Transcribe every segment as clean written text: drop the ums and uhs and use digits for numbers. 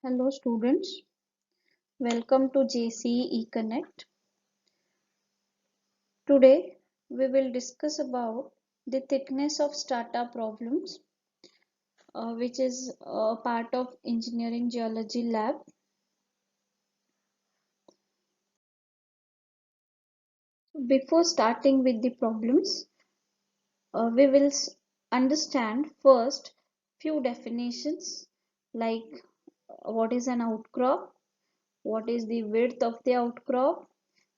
Hello students, welcome to JCE Connect. Today we will discuss about the thickness of strata problems, which is part of engineering geology lab. Before starting with the problems, we will understand first few definitions like what is an outcrop, what is the width of the outcrop,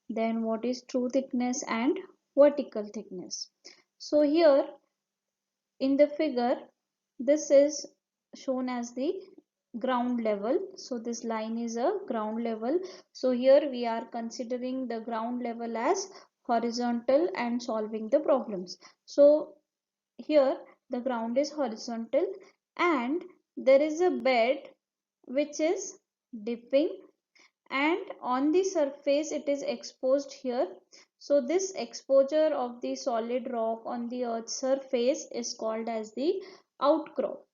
then what is true thickness and vertical thickness. So here in the figure, this is shown as the ground level. So this line is a ground level. So here we are considering the ground level as horizontal and solving the problems. So here the ground is horizontal and there is a bed which is dipping, and on the surface it is exposed here. So this exposure of the solid rock on the earth's surface is called as the outcrop.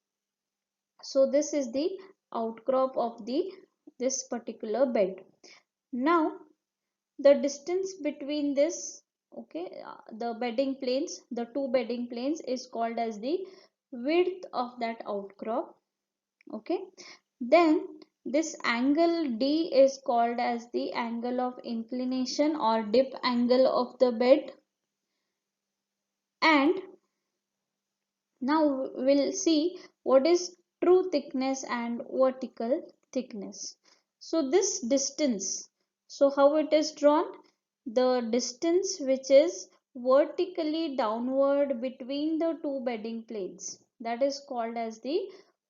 So this is the outcrop of this particular bed. Now the distance between this, the bedding planes, the two bedding planes is called as the width of that outcrop. Then this angle D is called as the angle of inclination or dip angle of the bed. And now we'll see what is true thickness and vertical thickness. So this distance, so how it is drawn? The distance which is vertically downward between the two bedding planes, that is called as the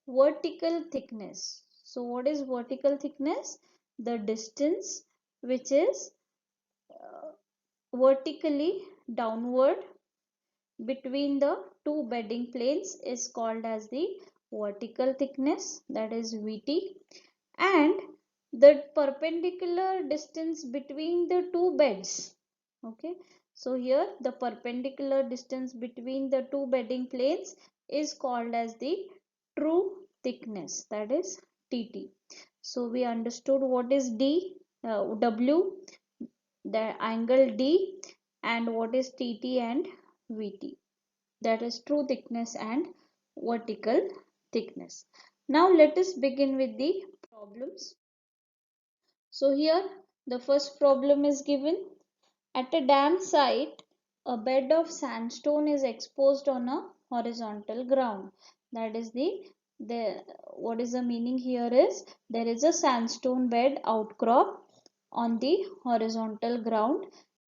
vertical thickness. So what is vertical thickness? The distance which is vertically downward between the two bedding planes is called as the vertical thickness, that is VT. And the perpendicular distance between the two beds, so here the perpendicular distance between the two bedding planes is called as the true thickness, that is TT. So we understood what is W, the angle D, and what is TT and VT, that is true thickness and vertical thickness. Now let us begin with the problems. So here the first problem is given. At a dam site, a bed of sandstone is exposed on a horizontal ground. That is the what is the meaning here is there is a sandstone bed outcrop on the horizontal ground,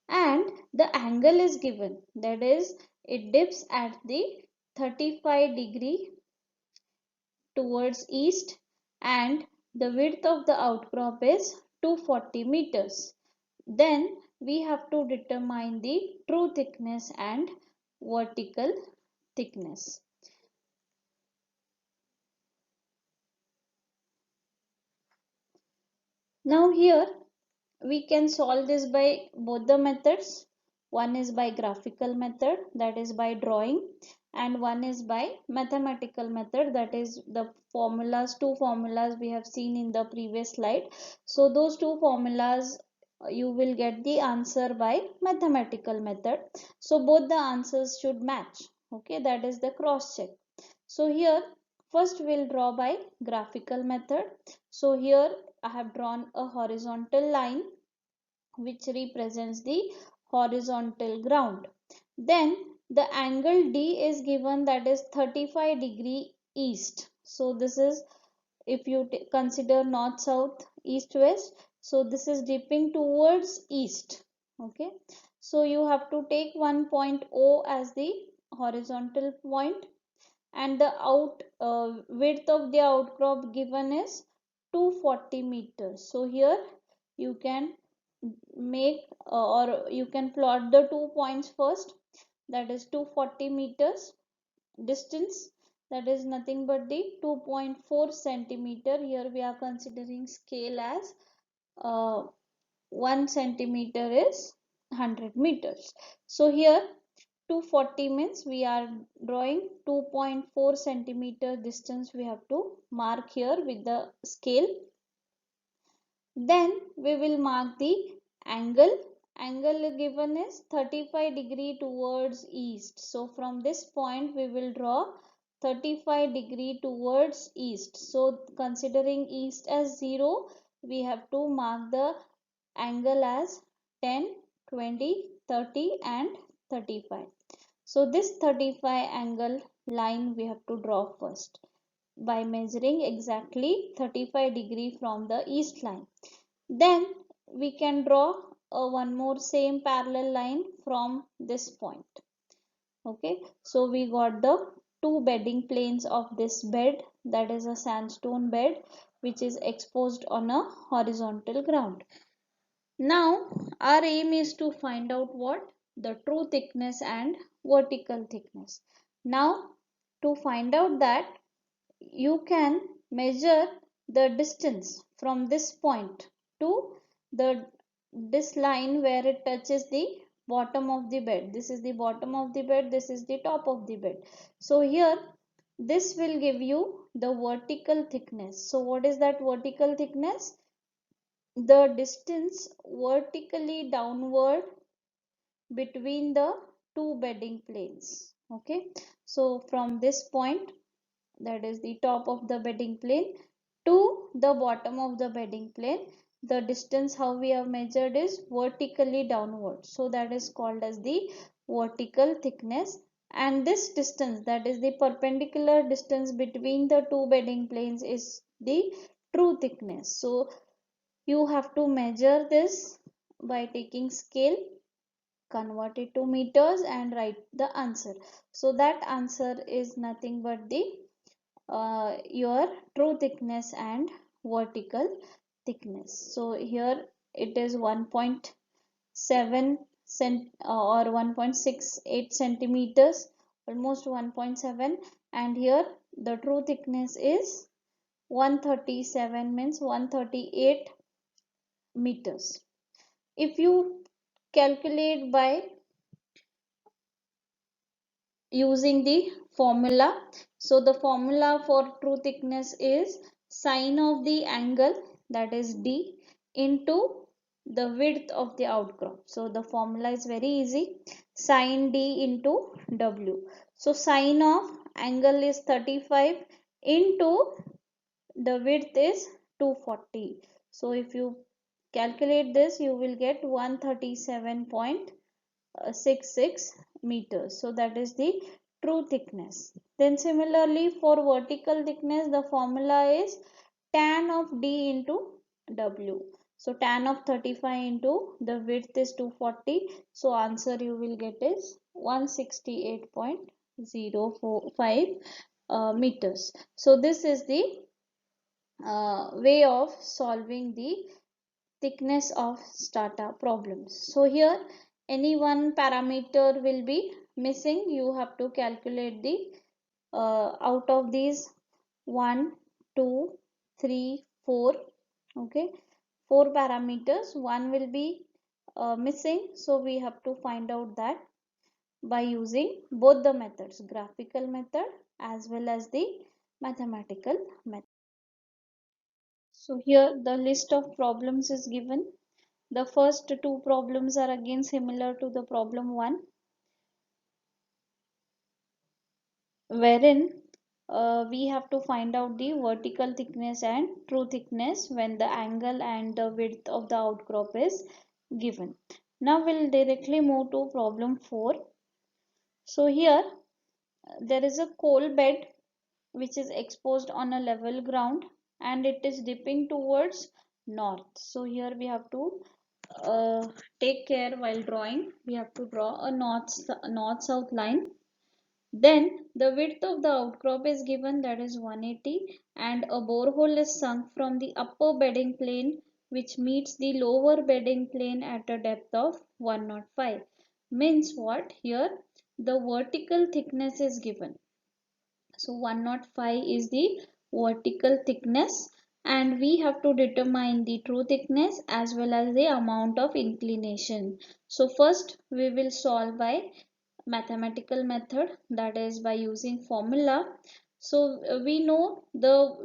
and the angle is given, that is it dips at the 35 degree towards east, and the width of the outcrop is 240 meters. Then we have to determine the true thickness and vertical thickness. Now here we can solve this by both the methods. One is by graphical method, that is by drawing, and one is by mathematical method, that is the two formulas we have seen in the previous slide. So those two formulas you will get the answer by mathematical method. So both the answers should match. That is the cross check. So here first we'll draw by graphical method. So here I have drawn a horizontal line which represents the horizontal ground. Then the angle D is given, that is 35 degree east. So this is, if you consider north, south, east, west, so this is dipping towards east. So you have to take one point O as the horizontal point, and the width of the outcrop given is 240 meters. So here you can make or you can plot the 2 points first, that is 240 meters distance, that is nothing but the 2.4 centimeter. Here we are considering scale as 1 centimeter is 100 meters. So here 240 means we are drawing 2.4 centimeter distance we have to mark here with the scale. Then we will mark the angle. Angle given is 35 degree towards east. So from this point we will draw 35 degree towards east. So considering east as 0, we have to mark the angle as 10, 20, 30 and 35. So this 35 angle line we have to draw first by measuring exactly 35 degree from the east line. Then we can draw one more same parallel line from this point. Okay, so we got the two bedding planes of this bed, that is a sandstone bed which is exposed on a horizontal ground. Now our aim is to find out what? The true thickness and vertical thickness. Now to find out that, you can measure the distance from this point to the this line where it touches the bottom of the bed. This is the bottom of the bed, this is the top of the bed. So here this will give you the vertical thickness. So what is that vertical thickness? The distance vertically downward between the two bedding planes. Okay, so from this point, that is the top of the bedding plane, to the bottom of the bedding plane, the distance how we have measured is vertically downward. So that is called as the vertical thickness. And this distance, that is the perpendicular distance between the two bedding planes, is the true thickness. So you have to measure this by taking scale, convert it to meters and write the answer. So that answer is nothing but the your true thickness and vertical thickness. So here it is 1.7 or 1.68 centimeters, almost 1.7, and here the true thickness is 137, means 138 meters. If you calculate by using the formula, so the formula for true thickness is sine of the angle, that is D, into the width of the outcrop. So the formula is very easy, sine D into W. So sine of angle is 35 into the width is 240. So if you calculate this, you will get 137.66 meters. So that is the true thickness. Then similarly for vertical thickness, the formula is tan of D into W. So tan of 35 into the width is 240. So answer you will get is 168.045 meters. So this is the way of solving the thickness of strata problems. So here any one parameter will be missing. You have to calculate the out of these 1, 2, 3, 4. Okay, 4 parameters, one will be missing. So we have to find out that by using both the methods, graphical method as well as the mathematical method. So here the list of problems is given. The first two problems are again similar to the problem 1, wherein we have to find out the vertical thickness and true thickness when the angle and the width of the outcrop is given. Now we'll directly move to problem 4. So here there is a coal bed which is exposed on a level ground and it is dipping towards north. So here we have to take care while drawing. We have to draw a north-south line. Then the width of the outcrop is given, that is 180, and a borehole is sunk from the upper bedding plane which meets the lower bedding plane at a depth of 105. Means what? Here the vertical thickness is given. So 105 is the vertical thickness and we have to determine the true thickness as well as the amount of inclination. So first we will solve by mathematical method, that is by using formula. So we know the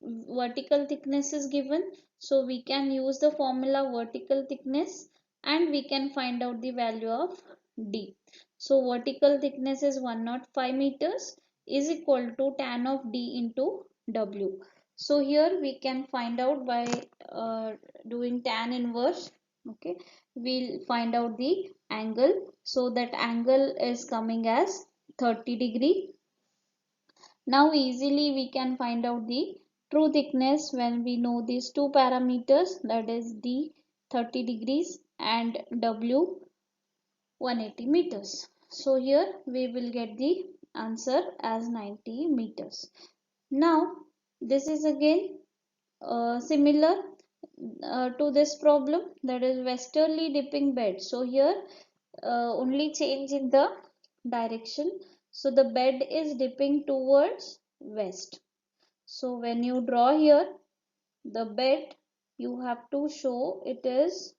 vertical thickness is given, so we can use the formula vertical thickness and we can find out the value of D. So vertical thickness is 105 meters is equal to tan of D into W. So here we can find out by doing tan inverse. Okay, we'll find out the angle. So that angle is coming as 30 degree. Now easily we can find out the true thickness when we know these two parameters, that is D 30 degrees and W 180 meters. So here we will get the answer as 90 meters. Now this is again similar to this problem, that is westerly dipping bed. So here only change in the direction. So the bed is dipping towards west. So when you draw here the bed, you have to show it is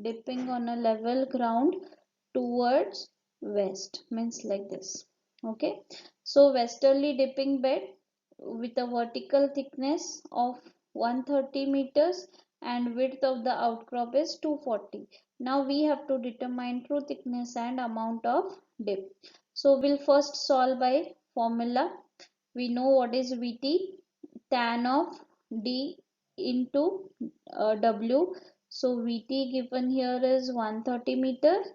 dipping on a level ground towards west, means like this. Okay, so westerly dipping bed with a vertical thickness of 130 meters and width of the outcrop is 240. Now we have to determine true thickness and amount of dip. So we'll first solve by formula. We know what is Vt, tan of D into W. So Vt given here is 130 meters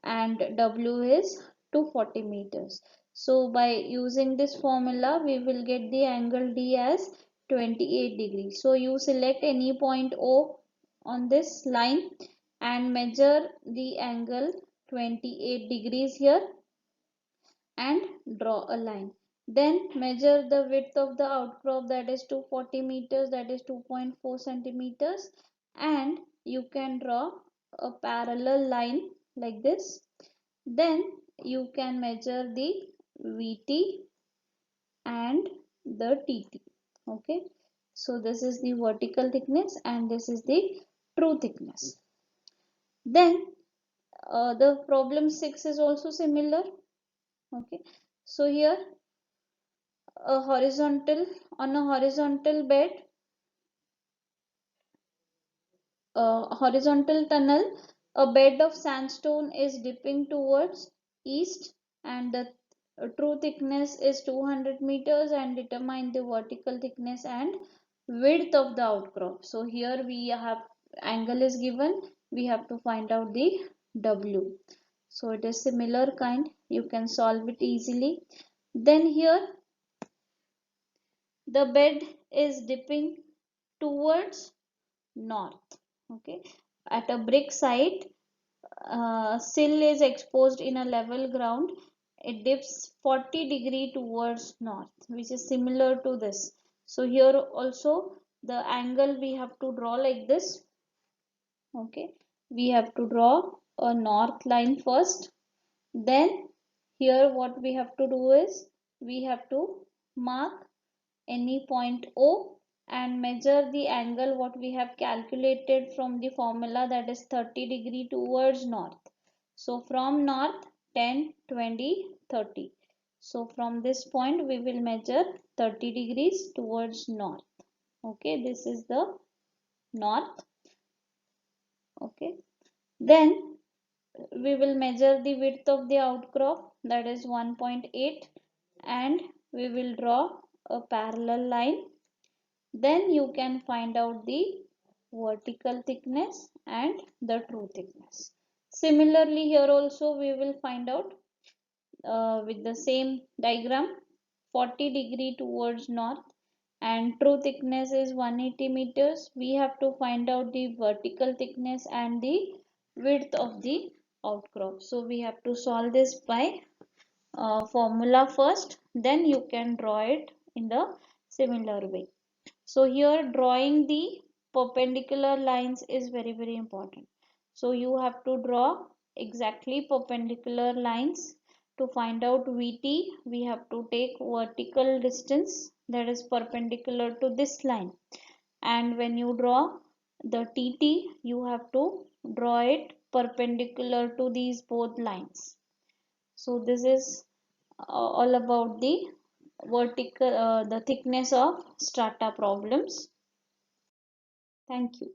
and W is 240 meters. So by using this formula we will get the angle D as 28 degrees. So you select any point O on this line and measure the angle 28 degrees here and draw a line. Then measure the width of the outcrop, that is 240 meters, that is 2.4 centimeters, and you can draw a parallel line like this. Then you can measure the VT and the TT. Okay, so this is the vertical thickness and this is the true thickness. Then the problem 6 is also similar. Okay, so here a horizontal on a horizontal bed, horizontal tunnel, a bed of sandstone is dipping towards east and the true thickness is 200 meters, and determine the vertical thickness and width of the outcrop. So here we have angle is given, we have to find out the W. So it is similar kind, you can solve it easily. Then here the bed is dipping towards north. Okay, at a brick site, sill is exposed in a level ground, it dips 40 degree towards north, which is similar to this. So here also the angle we have to draw like this. Okay, we have to draw a north line first. Then here what we have to do is we have to mark any point O and measure the angle what we have calculated from the formula, that is 30 degree towards north. So from north 10, 20, 30. So from this point we will measure 30 degrees towards north. Okay, this is the north. Okay, then we will measure the width of the outcrop, that is 1.8, and we will draw a parallel line. Then you can find out the vertical thickness and the true thickness. Similarly here also we will find out with the same diagram, 40 degree towards north and true thickness is 180 meters. We have to find out the vertical thickness and the width of the outcrop. So we have to solve this by formula first, then you can draw it in the similar way. So here drawing the perpendicular lines is very important. So you have to draw exactly perpendicular lines. To find out VT, we have to take vertical distance, that is perpendicular to this line, and when you draw the TT, you have to draw it perpendicular to these both lines. So this is all about the the thickness of strata problems. Thank you.